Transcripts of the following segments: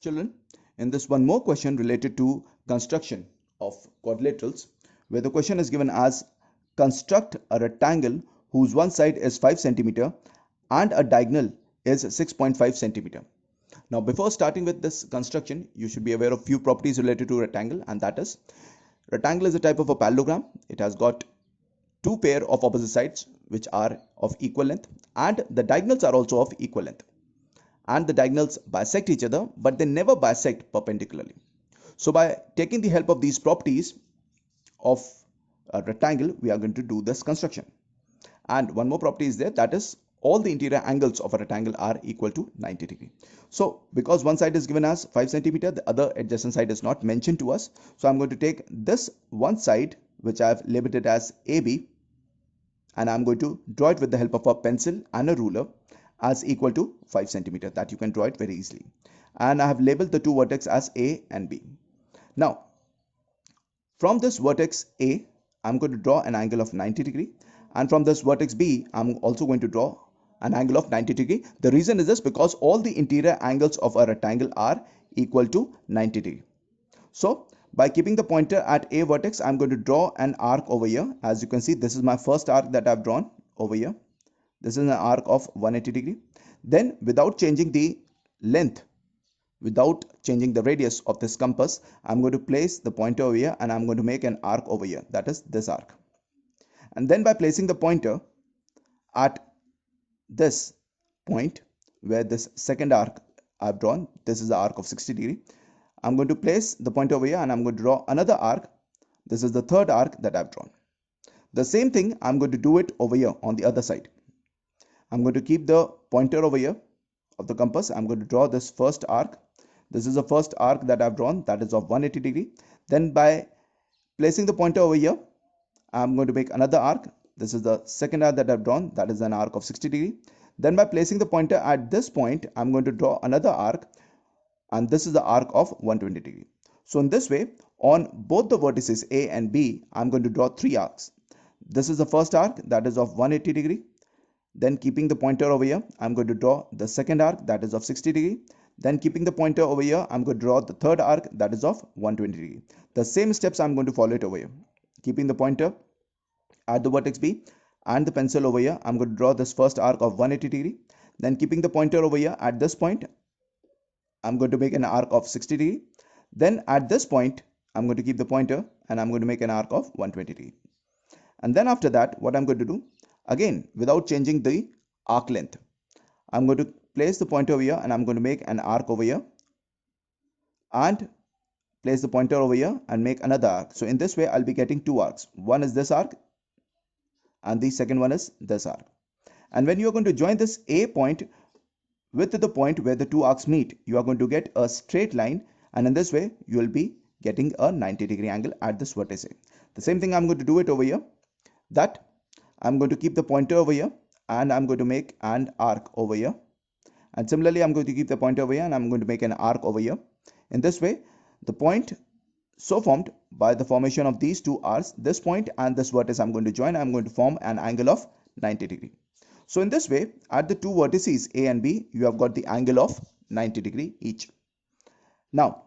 Children, in this one more question related to construction of quadrilaterals, where the question is given as construct a rectangle whose one side is 5 centimeter and a diagonal is 6.5 centimeter. Now, before starting with this construction, you should be aware of few properties related to rectangle, and that is rectangle is a type of a parallelogram. It has got two pair of opposite sides which are of equal length, and the diagonals are also of equal length, and the diagonals bisect each other, but they never bisect perpendicularly. So by taking the help of these properties of a rectangle, we are going to do this construction. And one more property is there, that is all the interior angles of a rectangle are equal to 90 degree. So because one side is given as 5 centimeter, the other adjacent side is not mentioned to us. So I'm going to take this one side which I have labeled it as AB, and I'm going to draw it with the help of a pencil and a ruler as equal to 5 centimeter, that you can draw it very easily. And I have labeled the two vertices as A and B. Now, from this vertex A, I'm going to draw an angle of 90 degree. And from this vertex B, I'm also going to draw an angle of 90 degree. The reason is this, because all the interior angles of a rectangle are equal to 90 degree. So by keeping the pointer at A vertex, I'm going to draw an arc over here. As you can see, this is my first arc that I've drawn over here. This is an arc of 180 degree. Then without changing the length, without changing the radius of this compass, I'm going to place the pointer over here and I'm going to make an arc over here, that is this arc. And then by placing the pointer at this point where this second arc I've drawn, this is the arc of 60 degree, I'm going to place the pointer over here and I'm going to draw another arc. This is the third arc that I've drawn. The same thing I'm going to do it over here on the other side. I'm going to keep the pointer over here of the compass. I'm going to draw this first arc. This is the first arc that I've drawn, that is of 180 degree. Then by placing the pointer over here, I'm going to make another arc. This is the second arc that I've drawn, that is an arc of 60 degree. Then by placing the pointer at this point, I'm going to draw another arc, and this is the arc of 120 degree. So in this way, on both the vertices A and B, I'm going to draw three arcs. This is the first arc, that is of 180 degree. Then keeping the pointer over here, I'm going to draw the second arc, that is of 60 degree. Then keeping the pointer over here, I'm going to draw the third arc, that is of 120 degree. The same steps I'm going to follow it over here. Keeping the pointer at the vertex B and the pencil over here, I'm going to draw this first arc of 180 degree. Then keeping the pointer over here at this point, I'm going to make an arc of 60 degree. Then at this point, I'm going to keep the pointer and I'm going to make an arc of 120 degree. And then after that, what I'm going to do, again, without changing the arc length, I'm going to place the pointer over here and I'm going to make an arc over here, and place the pointer over here and make another arc. So in this way, I'll be getting two arcs. One is this arc and the second one is this arc. And when you're going to join this A point with the point where the two arcs meet, you are going to get a straight line, and in this way, you will be getting a 90 degree angle at this vertex A. The same thing I'm going to do it over here, that I'm going to keep the pointer over here and I'm going to make an arc over here. And similarly, I'm going to keep the pointer over here and I'm going to make an arc over here. In this way, the point so formed by the formation of these two arcs, this point and this vertex I'm going to join, I'm going to form an angle of 90 degree. So in this way, at the two vertices A and B, you have got the angle of 90 degree each. Now,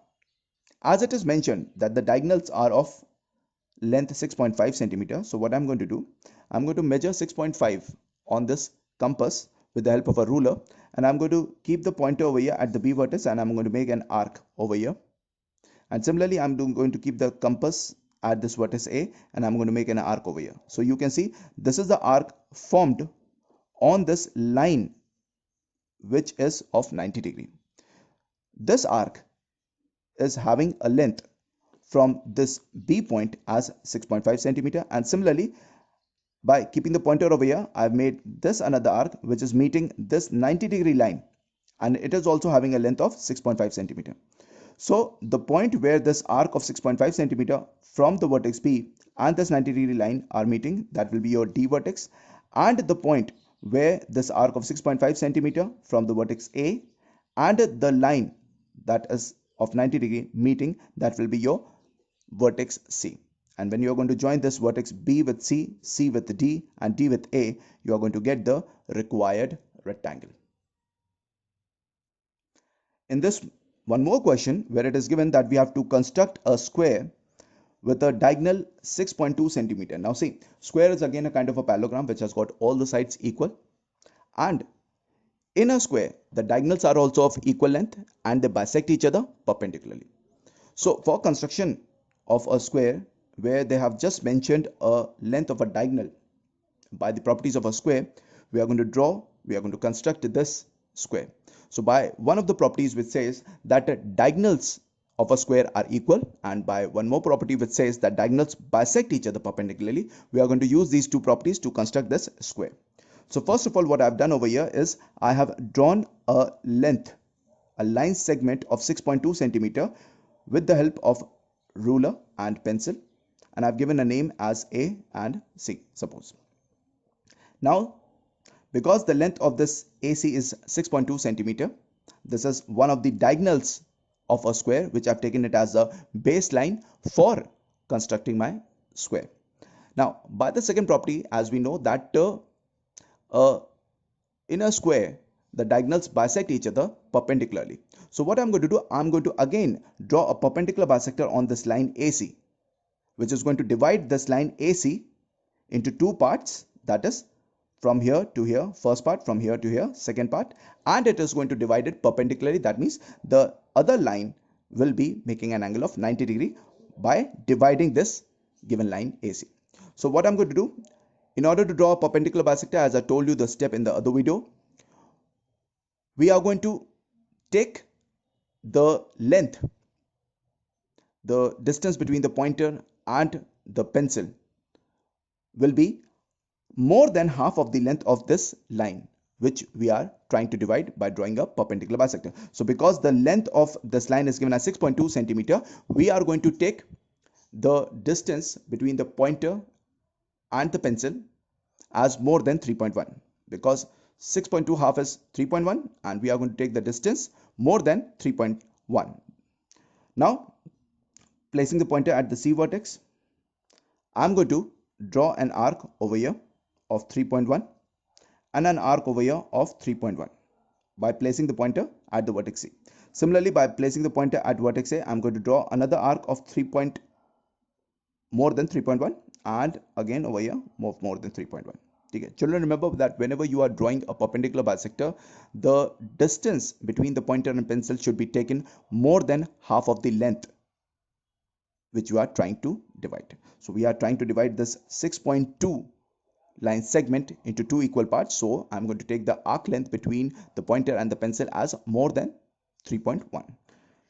as it is mentioned that the diagonals are of length 6.5 centimeter. So what I'm going to do, I'm going to measure 6.5 on this compass with the help of a ruler, and I'm going to keep the pointer over here at the B vertex and I'm going to make an arc over here. And similarly, I'm going to keep the compass at this vertex A and I'm going to make an arc over here. So you can see this is the arc formed on this line which is of 90 degree. This arc is having a length from this B point as 6.5 centimeter, and similarly by keeping the pointer over here, I've made this another arc which is meeting this 90 degree line, and it is also having a length of 6.5 centimeter. So the point where this arc of 6.5 centimeter from the vertex B and this 90 degree line are meeting, that will be your D vertex, and the point where this arc of 6.5 centimeter from the vertex A and the line that is of 90 degree meeting, that will be your vertex C. And when you are going to join this vertex B with C, C with D and D with A, you are going to get the required rectangle. In this one more question where it is given that we have to construct a square with a diagonal 6.2 centimeter. Now see, square is again a kind of a parallelogram which has got all the sides equal, and in a square the diagonals are also of equal length and they bisect each other perpendicularly. So for construction of a square where they have just mentioned a length of a diagonal by the properties of a square, we are going to construct this square. So by one of the properties which says that diagonals of a square are equal, and by one more property which says that diagonals bisect each other perpendicularly, we are going to use these two properties to construct this square. So first of all, what I've done over here is I have drawn a line segment of 6.2 centimeter with the help of ruler and pencil, and I've given a name as A and C, suppose. Now, because the length of this AC is 6.2 centimeter, this is one of the diagonals of a square which I've taken it as a baseline for constructing my square. Now, by the second property, as we know that in a square, the diagonals bisect each other perpendicularly. So what I'm going to do, I'm going to again draw a perpendicular bisector on this line AC, which is going to divide this line AC into two parts, that is from here to here, first part, from here to here, second part, and it is going to divide it perpendicularly. That means the other line will be making an angle of 90 degree by dividing this given line AC. So what I'm going to do, in order to draw a perpendicular bisector, as I told you the step in the other video, we are going to take the length, the distance between the pointer and the pencil will be more than half of the length of this line which we are trying to divide by drawing a perpendicular bisector. So because the length of this line is given as 6.2 centimeter, we are going to take the distance between the pointer and the pencil as more than 3.1, because 6.2 half is 3.1 and we are going to take the distance more than 3.1. Now, placing the pointer at the C vertex, I'm going to draw an arc over here of 3.1 and an arc over here of 3.1 by placing the pointer at the vertex C. Similarly, by placing the pointer at vertex A, I'm going to draw another arc of more than 3.1 and again over here more than 3.1. Okay. Children, remember that whenever you are drawing a perpendicular bisector, the distance between the pointer and pencil should be taken more than half of the length which you are trying to divide. So we are trying to divide this 6.2 line segment into two equal parts. So I'm going to take the arc length between the pointer and the pencil as more than 3.1.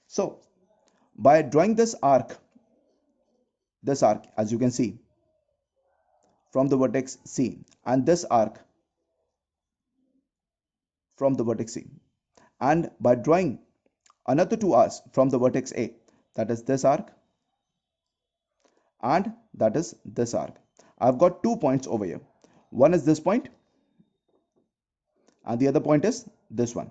So by drawing this arc, as you can see from the vertex C, and this arc from the vertex C, and by drawing another two arcs from the vertex A, that is this arc and that is this arc, I've got 2 points over here. One is this point and the other point is this one.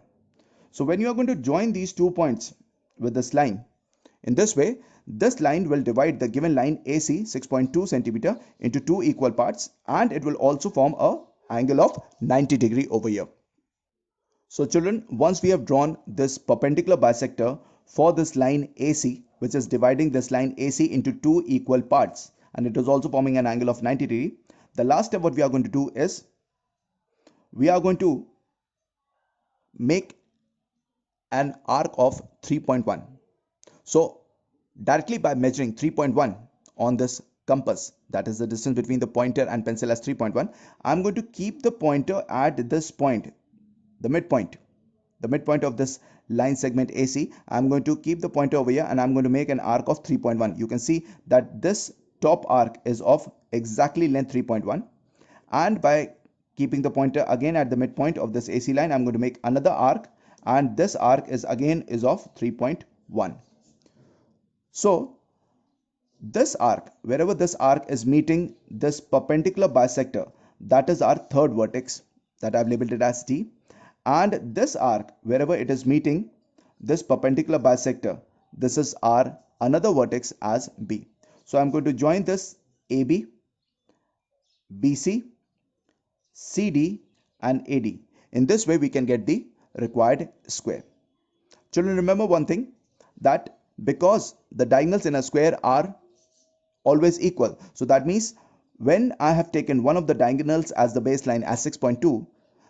So when you are going to join these 2 points with this line, in this way, this line will divide the given line AC 6.2 centimeter into two equal parts, and it will also form a angle of 90 degree over here. So children, once we have drawn this perpendicular bisector for this line AC, which is dividing this line AC into two equal parts, and it is also forming an angle of 90 degree, the last step what we are going to do is we are going to make an arc of 3.1. So directly by measuring 3.1 on this compass, that is the distance between the pointer and pencil as 3.1, I'm going to keep the pointer at this point, the midpoint of this line segment AC. I'm going to keep the pointer over here and I'm going to make an arc of 3.1. You can see that this top arc is of exactly length 3.1, and by keeping the pointer again at the midpoint of this AC line, I'm going to make another arc, and this arc is of 3.1. So this arc, wherever this arc is meeting this perpendicular bisector, that is our third vertex that I've labeled it as T, and this arc, wherever it is meeting this perpendicular bisector, this is our another vertex as B. So I'm going to join this AB, BC, CD and AD. In this way we can get the required square. Children, remember one thing, that because the diagonals in a square are always equal, so that means when I have taken one of the diagonals as the baseline as 6.2,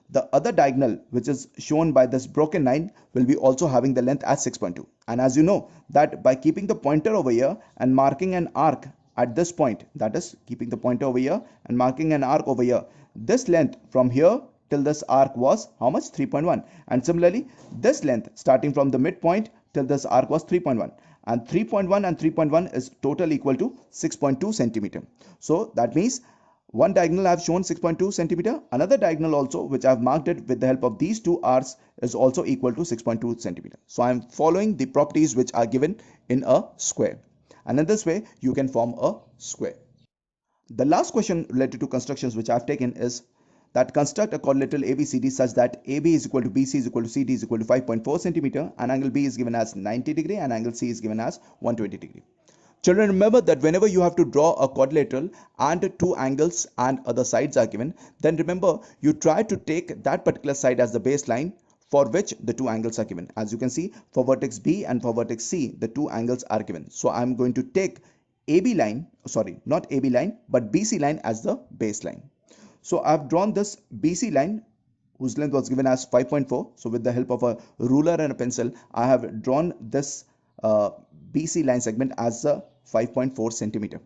the other diagonal, which is shown by this broken line, will be also having the length as 6.2. And as you know that by keeping the pointer over here and marking an arc at this point, that is keeping the pointer over here and marking an arc over here, this length from here till this arc was how much? 3.1. And similarly, this length starting from the midpoint till this arc was 3.1. And 3.1 and 3.1 is total equal to 6.2 centimeter. So that means one diagonal I have shown 6.2 centimeter. Another diagonal also, which I have marked it with the help of these two arcs, is also equal to 6.2 centimeter. So I am following the properties which are given in a square. And in this way, you can form a square. The last question related to constructions which I have taken is that construct a quadrilateral ABCD such that AB is equal to BC is equal to CD is equal to 5.4 centimeter, and angle B is given as 90 degree and angle C is given as 120 degree. Children, remember that whenever you have to draw a quadrilateral and two angles and other sides are given, then remember you try to take that particular side as the baseline for which the two angles are given. As you can see, for vertex B and for vertex C, the two angles are given. So I'm going to take AB line, sorry, not AB line, but BC line as the baseline. So I've drawn this BC line whose length was given as 5.4. So with the help of a ruler and a pencil, I have drawn this BC line segment as a 5.4 centimeter.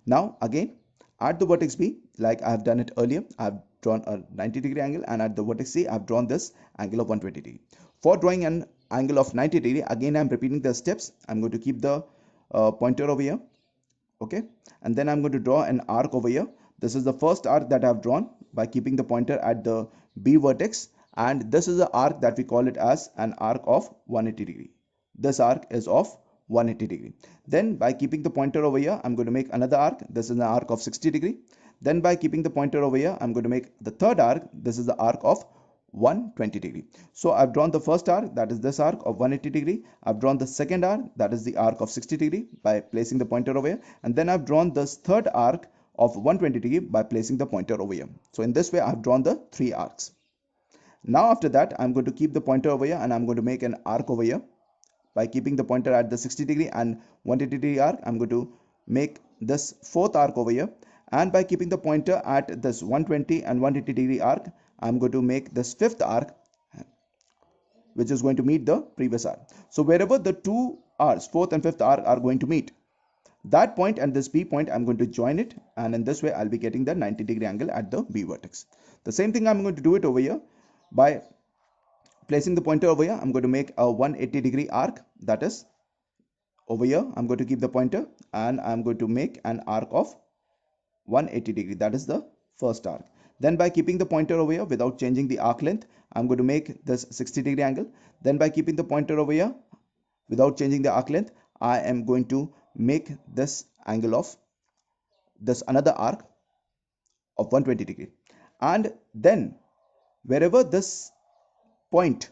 Now again, at the vertex B, like I have done it earlier, I have drawn a 90 degree angle, and at the vertex C, I have drawn this angle of 120 degree. For drawing an angle of 90 degree, again I am repeating the steps. I'm going to keep the pointer over here, okay, and then I'm going to draw an arc over here. This is the first arc that I have drawn by keeping the pointer at the B vertex, and this is the arc that we call it as an arc of 180 degree. This arc is of 180 degree. Then by keeping the pointer over here, I'm going to make another arc. This is an arc of 60 degree. Then by keeping the pointer over here, I'm going to make the third arc. This is the arc of 120 degree. So I've drawn the first arc, that is this arc of 180 degree. I've drawn the second arc, that is the arc of 60 degree by placing the pointer over here. And then I've drawn this third arc of 120 degree by placing the pointer over here. So in this way, I've drawn the three arcs. Now after that, I'm going to keep the pointer over here and I'm going to make an arc over here. By keeping the pointer at the 60 degree and 180 degree arc, I'm going to make this fourth arc over here. And by keeping the pointer at this 120 and 180 degree arc, I'm going to make this fifth arc, which is going to meet the previous arc. So wherever the two arcs, fourth and fifth arc, are going to meet, that point and this B point, I'm going to join it, and in this way I'll be getting the 90 degree angle at the B vertex. The same thing I'm going to do it over here. By placing the pointer over here, I'm going to make a 180 degree arc, that is over here. I'm going to keep the pointer and I'm going to make an arc of 180 degree, that is the first arc. Then by keeping the pointer over here without changing the arc length, I'm going to make this 60 degree angle. Then by keeping the pointer over here without changing the arc length, I am going to make this angle of this another arc of 120 degree. And then wherever this point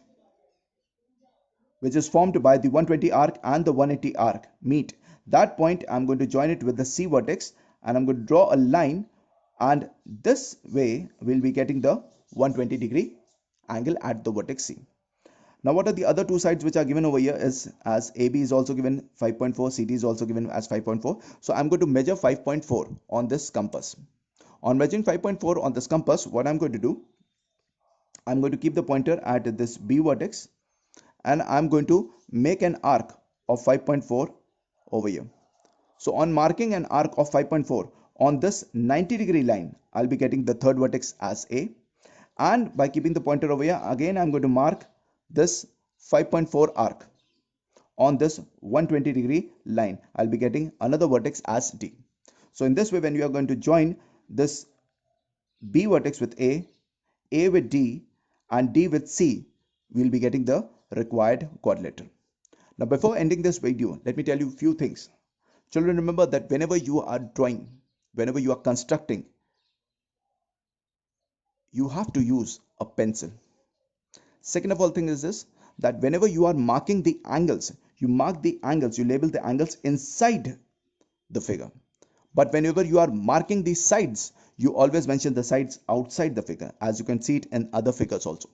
which is formed by the 120 arc and the 180 arc meet, that point I'm going to join it with the C vertex and I'm going to draw a line, and this way we'll be getting the 120 degree angle at the vertex C. Now what are the other two sides which are given over here is as AB is also given 5.4, CD is also given as 5.4. So I'm going to measure 5.4 on this compass. On measuring 5.4 on this compass, what I'm going to do, I'm going to keep the pointer at this B vertex and I'm going to make an arc of 5.4 over here. So on marking an arc of 5.4 on this 90 degree line, I'll be getting the third vertex as A. And by keeping the pointer over here, again I'm going to mark this 5.4 arc on this 120 degree line. I'll be getting another vertex as D. So in this way, when you are going to join this B vertex with A with D and D with C, we'll be getting the required quadrilateral. Now before ending this video, let me tell you a few things. Children, remember that whenever you are drawing, whenever you are constructing, you have to use a pencil. Second of all thing is this, that whenever you are marking the angles, you label the angles inside the figure. But whenever you are marking the sides, you always mention the sides outside the figure, as you can see it in other figures also.